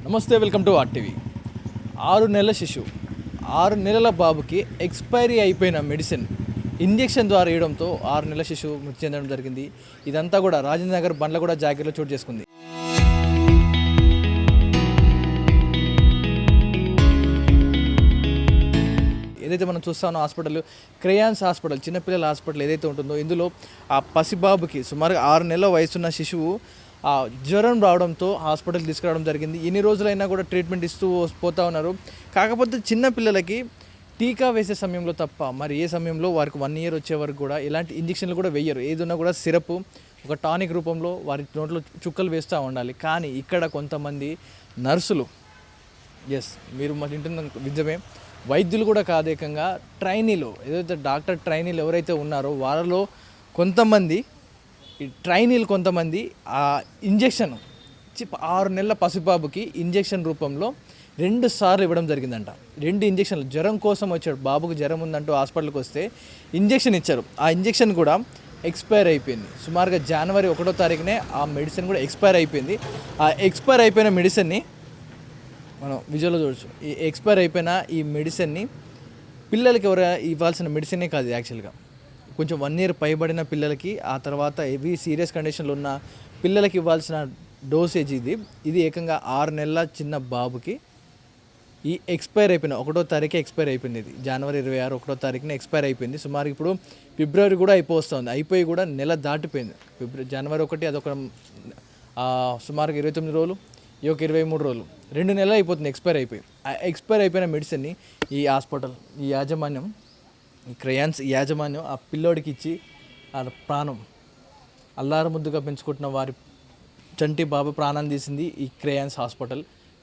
నమస్తే, welcome to RTV. 6 నెలల శిశువు, 6 నెలల బాబుకి ఎక్స్పైరీ అయిపోయిన మెడిసిన్ ఇంజెక్షన్ ద్వారా వేయడంతో 6 నెలల శిశువు మృతి చెందడం జరిగింది. ఇదంతా కూడా రాజేంద్ర నగర్ బండ్లగూడ జాగీర్లో చోటు చేసుకుంది. ఏదైతే మనం చూస్తామో హాస్పిటల్ క్రేయాన్స్ హాస్పిటల్, చిన్నపిల్లల హాస్పిటల్ ఏదైతే ఉంటుందో, ఇందులో ఆ పసిబాబుకి సుమారుగా 6 నెలల వయసున్న శిశువు జ్వరం రావడంతో హాస్పిటల్ తీసుకురావడం జరిగింది. ఎన్ని రోజులైనా కూడా ట్రీట్మెంట్ ఇస్తూ పోతూ ఉన్నారు. కాకపోతే చిన్నపిల్లలకి టీకా వేసే సమయంలో తప్ప మరి ఏ సమయంలో వారికి 1 ఇయర్ వచ్చే వరకు కూడా ఎలాంటి ఇంజక్షన్లు కూడా వేయరు. ఏదన్నా కూడా సిరప్, ఒక టానిక్ రూపంలో వారి నోట్లో చుక్కలు వేస్తూ ఉండాలి. కానీ ఇక్కడ కొంతమంది నర్సులు, మీరు మరి వింటున్న నిజమే, వైద్యులు కూడా కాదేకంగా ట్రైనీలు, ఏదైతే డాక్టర్ ట్రైనీలు ఎవరైతే ఉన్నారో వాళ్ళలో కొంతమంది, ఈ ట్రైనీలు కొంతమంది ఆ ఇంజెక్షన్ 6 నెలల పసిబాబుకి ఇంజెక్షన్ రూపంలో 2 సార్లు ఇవ్వడం జరిగిందంట. 2 ఇంజెక్షన్లు, జ్వరం కోసం వచ్చాడు, బాబుకు జ్వరం ఉందంటూ హాస్పిటల్కి వస్తే ఇంజెక్షన్ ఇచ్చారు. ఆ ఇంజెక్షన్ కూడా ఎక్స్పైర్ అయిపోయింది. సుమారుగా జనవరి 1వ తారీఖునే ఆ మెడిసిన్ కూడా ఎక్స్పైర్ అయిపోయింది. ఆ ఎక్స్పైర్ అయిపోయిన మెడిసిన్ని మనం విజువల్లో చూడొచ్చు. ఈ ఎక్స్పైర్ అయిపోయిన ఈ మెడిసిన్ని పిల్లలకి ఎవరు ఇవ్వాల్సిన మెడిసినే కాదు, యాక్చువల్గా కొంచెం 1 ఇయర్ పైబడిన పిల్లలకి, ఆ తర్వాత హెవీ సీరియస్ కండిషన్లో ఉన్న పిల్లలకి ఇవ్వాల్సిన డోసేజ్ ఇది ఏకంగా 6 నెలల చిన్న బాబుకి ఈ ఎక్స్పైర్ అయిపోయిన 1వ తారీఖే ఎక్స్పైర్ అయిపోయింది. ఇది జనవరి 26 1వ తారీఖున ఎక్స్పైర్ అయిపోయింది. సుమారు ఇప్పుడు ఫిబ్రవరి కూడా అయిపోతుంది, అయిపోయి కూడా నెల దాటిపోయింది. జనవరి 1 అదొక సుమారుగా 29 రోజులు, ఈ ఒక 23 రోజులు, 2 నెలలు అయిపోతుంది ఎక్స్పైర్ అయిపోయి. ఆ ఎక్స్పైర్ అయిపోయిన మెడిసిన్ని ఈ హాస్పిటల్, ఈ యాజమాన్యం, ఈ క్రేయాన్స్ యాజమాన్యం ఆ పిల్లోడికి ఇచ్చి ఆ ప్రాణం, అల్లారు ముద్దుగా పెంచుకుంటున్న వారి చంటి బాబు ప్రాణం తీసింది ఈ క్రేయాన్స్ హాస్పిటల్.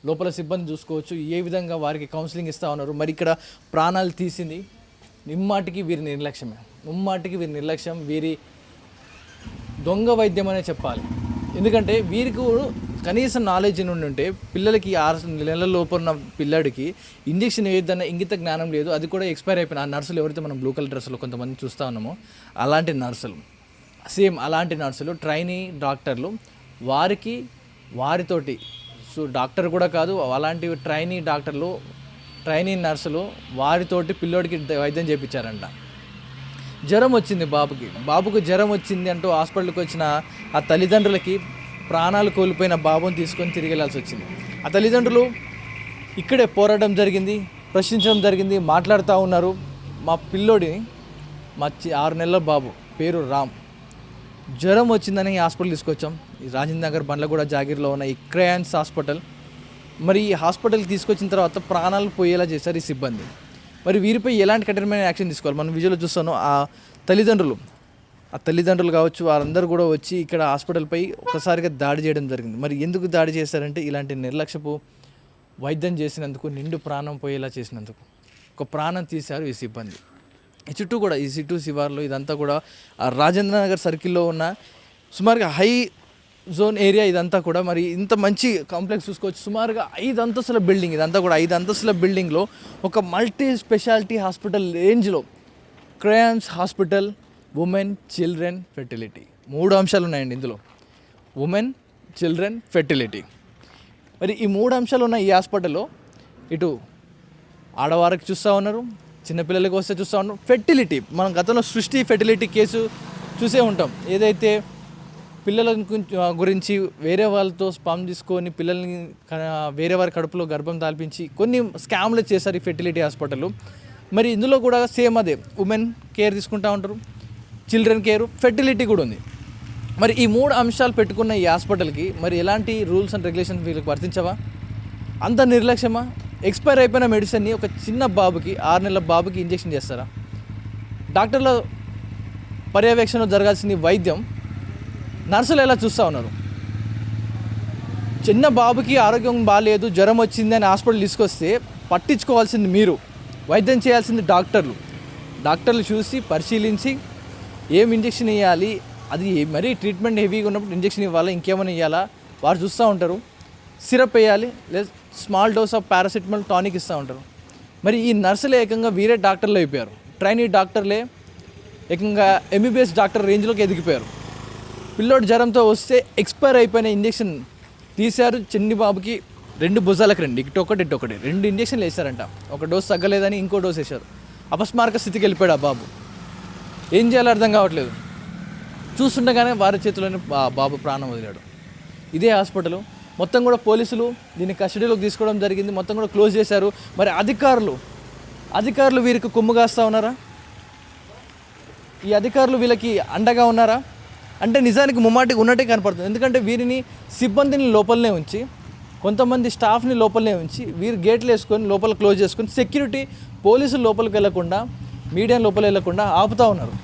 లోపల సిబ్బంది చూసుకోవచ్చు ఏ విధంగా వారికి కౌన్సిలింగ్ ఇస్తూ ఉన్నారు. మరి ఇక్కడ ప్రాణాలు తీసింది ముమ్మాటికి వీరి నిర్లక్ష్యమే, వీరి నిర్లక్ష్యం, వీరి దొంగ వైద్యం అనే చెప్పాలి. ఎందుకంటే వీరికి కనీసం నాలెడ్జ్ నుండి ఉంటే పిల్లలకి 6 నెలల లోపు ఉన్న పిల్లడికి ఇంజక్షన్ వేయొద్దన్న ఇంగిత జ్ఞానం లేదు. అది కూడా ఎక్స్పైర్ అయిపోయిన ఆ నర్సులు ఎవరైతే మనం బ్లూ కలర్ డ్రెస్సులో కొంతమంది చూస్తూ ఉన్నామో అలాంటి నర్సులు, సేమ్ అలాంటి నర్సులు, ట్రైనీ డాక్టర్లు, వారితోటి డాక్టర్ కూడా కాదు, అలాంటి ట్రైనీ డాక్టర్లు, ట్రైనీ నర్సులు వారితోటి పిల్లోడికి వైద్యం చేయించారంట. జ్వరం వచ్చింది బాబుకు జ్వరం వచ్చింది అంటూ హాస్పిటల్కి వచ్చిన ఆ తల్లిదండ్రులకి ప్రాణాలు కోల్పోయిన బాబుని తీసుకొని తిరిగి వెళ్ళాల్సి వచ్చింది. ఆ తల్లిదండ్రులు ఇక్కడే పోరాటం జరిగింది, ప్రశ్నించడం జరిగింది, మాట్లాడుతూ ఉన్నారు. మా పిల్లోడిని, మా 6 నెలల బాబు పేరు రామ్, జ్వరం వచ్చిందని హాస్పిటల్ తీసుకొచ్చాం. ఈ రాజేంద్ర నగర్ బండ్లగూడ జాగీర్లో ఉన్న ఈ క్రేయాన్స్ హాస్పిటల్. మరి ఈ హాస్పిటల్కి తీసుకొచ్చిన తర్వాత ప్రాణాలు పోయేలా చేశారు ఈ సిబ్బంది. మరి వీరిపై ఎలాంటి కఠినమైన యాక్షన్ తీసుకోవాలి? మనం విజువల్లో చూస్తాను. ఆ తల్లిదండ్రులు కావచ్చు, వారందరూ కూడా వచ్చి ఇక్కడ హాస్పిటల్పై ఒకసారిగా దాడి చేయడం జరిగింది. మరి ఎందుకు దాడి చేశారంటే ఇలాంటి నిర్లక్ష్యపు వైద్యం చేసినందుకు, నిండు ప్రాణం పోయేలా చేసినందుకు ఒక ప్రాణం తీశారు ఈ సిబ్బంది. ఈ చుట్టూ కూడా ఈ సిట్టు శివార్లో ఇదంతా కూడా రాజేంద్ర నగర్ సర్కిల్లో ఉన్న సుమారుగా హై జోన్ ఏరియా ఇదంతా కూడా. మరి ఇంత మంచి కాంప్లెక్స్ చూసుకోవచ్చు. సుమారుగా 5 అంతస్తుల బిల్డింగ్, ఇదంతా కూడా 5 అంతస్తుల బిల్డింగ్లో ఒక మల్టీ స్పెషాలిటీ హాస్పిటల్ రేంజ్లో crayons hospital, women, children, fertility 3 అంశాలు ఉన్నాయండి ఇందులో. Women, children, fertility. మరి ఈ 3 అంశాలు ఉన్న ఈ హాస్పిటల్లో ఇటు ఆడవారికి చూస్తూ ఉన్నారు, చిన్నపిల్లలకి వస్తే చూస్తూ ఉన్నాం. ఫెర్టిలిటీ, మనం గతంలో సృష్టి ఫెర్టిలిటీ కేసు చూసే ఉంటాం. ఏదైతే పిల్లల గురించి వేరే వాళ్ళతో స్పామ్ తీసుకొని పిల్లల్ని వేరే వారి కడుపులో గర్భం దాల్పించి కొన్ని స్కామ్లు చేశారు ఈ ఫెర్టిలిటీ హాస్పిటల్. మరి ఇందులో కూడా సేమ్ అదే, ఉమెన్ కేర్ తీసుకుంటూ ఉంటారు, చిల్డ్రన్ కేరు, ఫెర్టిలిటీ కూడా ఉంది. మరి ఈ 3 అంశాలు పెట్టుకున్న ఈ హాస్పిటల్కి మరి ఎలాంటి రూల్స్ అండ్ రెగ్యులేషన్స్ వీళ్ళకి వర్తించవా? అంత నిర్లక్ష్యమా? ఎక్స్పైర్ అయిపోయిన మెడిసిన్ని ఒక చిన్న బాబుకి, 6 నెలల బాబుకి ఇంజెక్షన్ చేస్తారా? డాక్టర్ల పర్యవేక్షణలో జరగాల్సిన వైద్యం నర్సులు ఎలా చూస్తూ ఉన్నారు? చిన్న బాబుకి ఆరోగ్యం బాగాలేదు, జ్వరం వచ్చింది అని హాస్పిటల్ తీసుకొస్తే పట్టించుకోవాల్సింది మీరు, వైద్యం చేయాల్సింది డాక్టర్లు చూసి పరిశీలించి ఏం ఇంజెక్షన్ ఇవ్వాలి, అది మరీ ట్రీట్మెంట్ హెవీగా ఉన్నప్పుడు ఇంజెక్షన్ ఇవ్వాలా, ఇంకేమైనా ఇవ్వాలా వారు చూస్తూ ఉంటారు. సిరప్ వేయాలి, లేదా small dose of paracetamol tonic ఇస్తూ ఉంటారు. మరి ఈ నర్సులే ఏకంగా వీరే డాక్టర్లు అయిపోయారు. ట్రైనీ డాక్టర్లే ఏకంగా ఎంబీబీఎస్ డాక్టర్ రేంజ్లోకి ఎదిగిపోయారు. పిల్లోడు జ్వరంతో వస్తే ఎక్స్పైర్ అయిపోయిన ఇంజెక్షన్ తీశారు చిన్ని బాబుకి 2 భుజాలకు 2, ఇటొకటి 2 ఇంజక్షన్లు వేశారంట. ఒక డోస్ తగ్గలేదని ఇంకో డోస్ వేశారు. అపస్మారక స్థితికి వెళ్ళిపోయాడు ఆ బాబు. ఏం చేయాలో అర్థం కావట్లేదు. చూస్తుండగానే వారి చేతిలోనే బాబు ప్రాణం వదిలాడు. ఇదే హాస్పిటల్ మొత్తం కూడా పోలీసులు దీన్ని కస్టడీలోకి తీసుకోవడం జరిగింది. మొత్తం కూడా క్లోజ్ చేశారు. మరి అధికారులు వీరికి కొమ్ము కాస్తూ ఉన్నారా? ఈ అధికారులు వీళ్ళకి అండగా ఉన్నారా అంటే నిజానికి ముమ్మాటికి ఉన్నట్టే కనపడుతుంది. ఎందుకంటే వీరిని సిబ్బందిని లోపలనే ఉంచి, కొంతమంది స్టాఫ్ని లోపలనే ఉంచి, వీరు గేట్లు వేసుకొని లోపల క్లోజ్ చేసుకొని సెక్యూరిటీ పోలీసులు లోపలికి వెళ్లకుండా, మీడియా లోపల వెళ్లకుండా ఆపుతూ ఉన్నారు.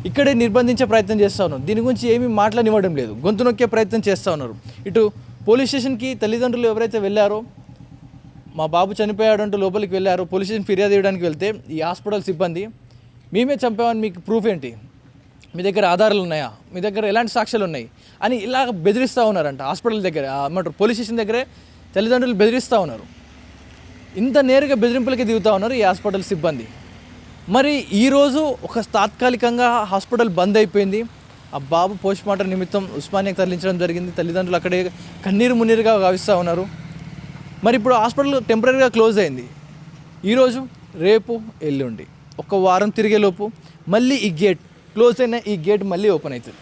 ఇక్కడే నిర్బంధించే ప్రయత్నం చేస్తూ ఉన్నారు. దీని గురించి ఏమీ మాట్లాడనివ్వడం లేదు. గొంతు నొక్కే ప్రయత్నం చేస్తూ ఉన్నారు. ఇటు పోలీస్ స్టేషన్కి తల్లిదండ్రులు ఎవరైతే వెళ్ళారో, మా బాబు చనిపోయాడు అంటూ లోపలికి వెళ్ళారో, పోలీస్ స్టేషన్ ఫిర్యాదు చేయడానికి వెళ్తే ఈ హాస్పిటల్ సిబ్బంది మేమే చంపామని మీకు ప్రూఫ్ ఏంటి, మీ దగ్గర ఆధారాలు ఉన్నాయా, మీ దగ్గర ఎలాంటి సాక్ష్యాలు ఉన్నాయి అని ఇలాగ బెదిరిస్తూ ఉన్నారంట. హాస్పిటల్ దగ్గర ఏమంటారు, పోలీస్ స్టేషన్ దగ్గరే తల్లిదండ్రులు బెదిరిస్తూ ఉన్నారు. ఇంత నేరుగా బెదిరింపులకి దిగుతూ ఉన్నారు ఈ హాస్పిటల్ సిబ్బంది. మరి ఈరోజు ఒక తాత్కాలికంగా హాస్పిటల్ బంద్ అయిపోయింది. ఆ బాబు పోస్ట్మార్టం నిమిత్తం ఉస్మానియాకి తరలించడం జరిగింది. తల్లిదండ్రులు అక్కడే కన్నీరు మున్నీరుగా గావిస్తూ ఉన్నారు. మరి ఇప్పుడు హాస్పిటల్ టెంపరీగా క్లోజ్ అయింది. ఈరోజు, రేపు, ఎల్లుండి ఒక వారం తిరిగేలోపు మళ్ళీ ఈ గేట్ క్లోజ్ అయిన ఈ గేట్ మళ్ళీ ఓపెన్ అవుతుంది.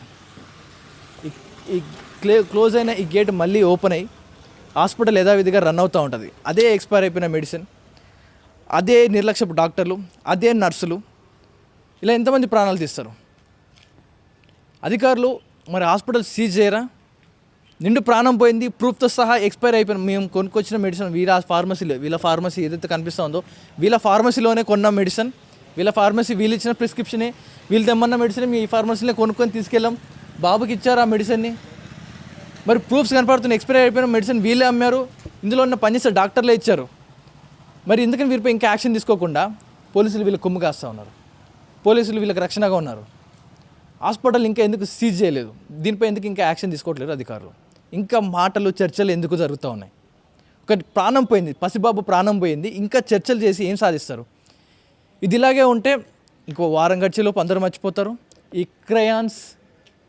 క్లోజ్ అయిన ఈ గేట్ మళ్ళీ ఓపెన్ అయ్యి హాస్పిటల్ యథావిధిగా రన్ అవుతూ ఉంటుంది. అదే ఎక్స్పైర్ అయిపోయిన మెడిసిన్, అదే నిర్లక్ష్యపు డాక్టర్లు, అదే నర్సులు, ఇలా ఎంతమంది ప్రాణాలు తీస్తారు? అధికారులు మరి హాస్పిటల్ సీజ్ చేయరా? నిండు ప్రాణం పోయింది, ప్రూఫ్తో సహా ఎక్స్పైర్ అయిపోయిన మేము కొనుక్కొచ్చిన మెడిసిన్ వీళ్ళ ఫార్మసీ ఏదైతే కనిపిస్తుందో వీళ్ళ ఫార్మసీలోనే కొన్న మెడిసిన్, వీళ్ళ ఫార్మసీ వీళ్ళు ఇచ్చిన ప్రిస్క్రిప్షనే, వీళ్ళు తెమ్మన్న మెడిసిన్ మీ ఫార్మసీలో కొనుక్కొని తీసుకెళ్ళాం. బాబుకి ఇచ్చారు ఆ మెడిసిన్ని. మరి ప్రూఫ్స్ కనపడుతున్న ఎక్స్పైర్ అయిపోయిన మెడిసిన్ వీళ్ళే అమ్మారు, ఇందులో ఉన్న పనిచేసే డాక్టర్లే ఇచ్చారు. మరి ఎందుకని వీరిపై ఇంకా యాక్షన్ తీసుకోకుండా పోలీసులు వీళ్ళకి కొమ్ము కాస్తూ ఉన్నారు? పోలీసులు వీళ్ళకి రక్షణగా ఉన్నారు. హాస్పిటల్ ఇంకా ఎందుకు సీజ్ చేయలేదు? దీనిపై ఎందుకు ఇంకా యాక్షన్ తీసుకోవట్లేదు అధికారులు? ఇంకా మాటలు, చర్చలు ఎందుకు జరుగుతూ ఉన్నాయి? ఒక ప్రాణం పోయింది, పసిబాబు ప్రాణం పోయింది, ఇంకా చర్చలు చేసి ఏం సాధిస్తారు? ఇది ఇలాగే ఉంటే ఇంకో వారం గడిచేలోపు అందరూ మర్చిపోతారు. ఈ క్రయాన్స్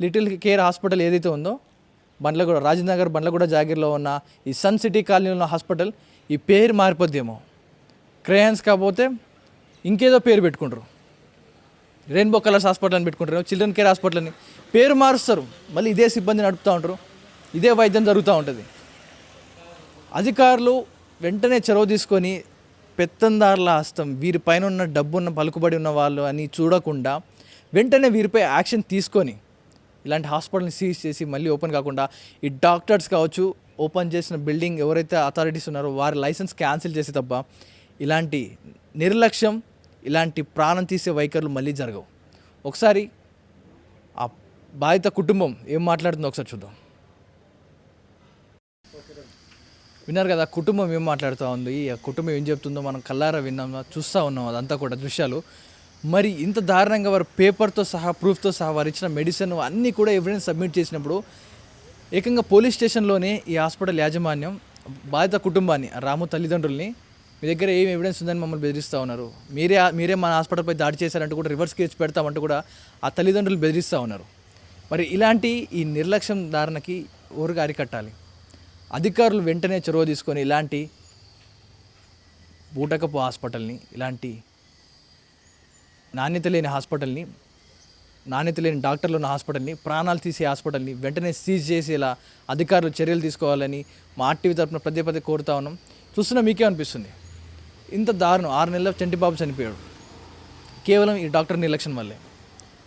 లిటిల్ కేర్ హాస్పిటల్ ఏదైతే ఉందో బండ్లగూడ, రాజనగర్ బండ్లగూడ జాగిర్లో ఉన్న ఈ సన్ సిటీ కాలనీలో ఉన్న హాస్పిటల్ ఈ పేరు మారిపోద్దేమో. క్రయాన్స్ కాకపోతే ఇంకేదో పేరు పెట్టుకుంటారు, రెయిన్బో కలర్స్ హాస్పిటల్ అని పెట్టుకుంటారు, చిల్డ్రన్ కేర్ హాస్పిటల్ అని పేరు మారుస్తారు. మళ్ళీ ఇదే సిబ్బంది నడుపుతూ ఉంటారు, ఇదే వైద్యం జరుగుతూ ఉంటుంది. అధికారులు వెంటనే చొరవ తీసుకొని పెత్తందారుల హస్తం, వీరిపైన ఉన్న డబ్బున్న పలుకుబడి ఉన్న వాళ్ళు అని చూడకుండా వెంటనే వీరిపై యాక్షన్ తీసుకొని ఇలాంటి హాస్పిటల్ని సీజ్ చేసి మళ్ళీ ఓపెన్ కాకుండా ఈ డాక్టర్స్ కావచ్చు, ఓపెన్ చేసిన బిల్డింగ్ ఎవరైతే అథారిటీస్ ఉన్నారో వారి లైసెన్స్ క్యాన్సిల్ చేసి తప్ప ఇలాంటి నిర్లక్ష్యం, ఇలాంటి ప్రాణం తీసే వైఖరులు మళ్ళీ జరగవు. ఒకసారి ఆ బాధిత కుటుంబం ఏం మాట్లాడుతుందో ఒకసారి చూద్దాం. విన్నారు కదా కుటుంబం ఏం మాట్లాడుతూ ఉంది, ఆ కుటుంబం ఏం చెప్తుందో మనం కల్లారా విన్నాం, చూస్తూ ఉన్నాం అదంతా కూడా దృశ్యాలు. మరి ఇంత దారుణంగా వారు పేపర్తో సహా, ప్రూఫ్తో సహా వారు ఇచ్చిన మెడిసిన్ అన్నీ కూడా ఎవిడెన్స్ సబ్మిట్ చేసినప్పుడు ఏకంగా పోలీస్ స్టేషన్లోనే ఈ హాస్పిటల్ యాజమాన్యం బాధిత కుటుంబాన్ని, రాము తల్లిదండ్రుల్ని మీ దగ్గర ఏం ఎవిడెన్స్ ఉందని మమ్మల్ని బెదిరిస్తూ ఉన్నారు, మీరే మన హాస్పిటల్పై దాడి చేశారంటూ కూడా రివర్స్ కేసు పెడతామంటూ కూడా ఆ తల్లిదండ్రులు బెదిరిస్తూ ఉన్నారు. మరి ఇలాంటి ఈ నిర్లక్ష్యం దారుణకి ఊరుగా అరికట్టాలి. అధికారులు వెంటనే చొరవ తీసుకొని ఇలాంటి బూటకపు హాస్పిటల్ని, ఇలాంటి నాణ్యత లేని హాస్పిటల్ని, నాణ్యత లేని డాక్టర్లు ఉన్న హాస్పిటల్ని, ప్రాణాలు తీసే హాస్పిటల్ని వెంటనే సీజ్ చేసేలా అధికారులు చర్యలు తీసుకోవాలని మా ఆర్టీవీ తరఫున పదే కోరుతా ఉన్నాం. చూస్తున్నా మీకే అనిపిస్తుంది, ఇంత దారుణం 6 నెలల చంటిబాబు చనిపోయాడు కేవలం ఈ డాక్టర్ నిర్లక్ష్యం వల్లే.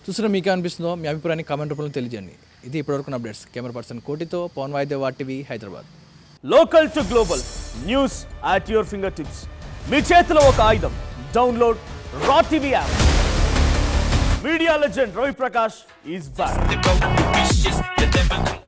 చూస్తున్నా మీకే అనిపిస్తుందో మీ అభిప్రాయాన్ని కామెంట్ రూపంలో తెలియజేయండి. ఇది ఇప్పటివరకు అప్డేట్స్. కెమెరా పర్సన్ కోటితో పవన్ వాయిద్య RTV Hyderabad. Local to global news at your fingertips. మీ చేతిలో ఒక ఆయుధం. Download raw TV app. Media legend Ravi Prakash is back.